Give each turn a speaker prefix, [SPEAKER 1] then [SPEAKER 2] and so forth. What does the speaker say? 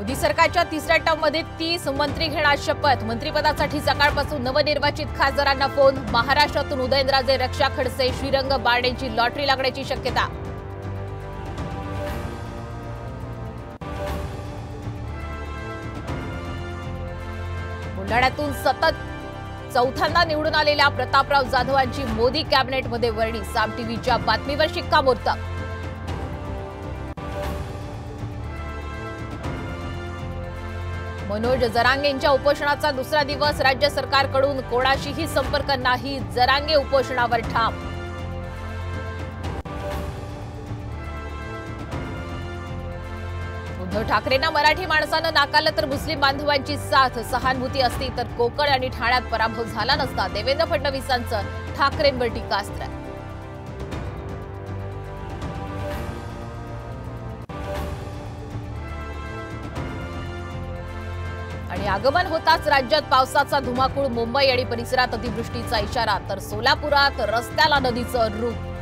[SPEAKER 1] मोदी सरकारच्या तिसऱ्या टर्ममध्ये 30 मंत्री घेणार शपथ। मंत्रिपदासाठी सकाळपासून नवनिर्वाचित खासदारांना फोन। महाराष्ट्रातून उदयनराजे, रक्षा खडसे, श्रीरंग बारडेंची लॉटरी लागण्याची शक्यता। बुलढाण्यातून सतत चौथ्यांदा निवडून आलेल्या प्रतापराव जाधवांची मोदी कॅबिनेटमध्ये वर्णी। साम टीव्हीच्या बातमीवर शिक्कामोर्तब। मनोज जरांगेंच्या उपोषणाचा दुसरा दिवस। राज्य सरकारकडून कोणाशीही संपर्क नाही, जरांगे उपोषणावर ठाम। उद्धव ठाकरेंना मराठी माणसानं नाकारलं तर मुस्लिम बांधवांची साथ। सहानुभूती असती तर कोकण आणि ठाण्यात पराभव झाला नसता। देवेंद्र फडणवीसांचं ठाकरेंवर टीकास्त्र। आणि आगमन होताच राज्यात पावसाचा धुमाकूळ। मुंबई आणि परिसरात अतिवृष्टीचा इशारा, तर सोलापुरात रस्त्याला नदीचं रूप।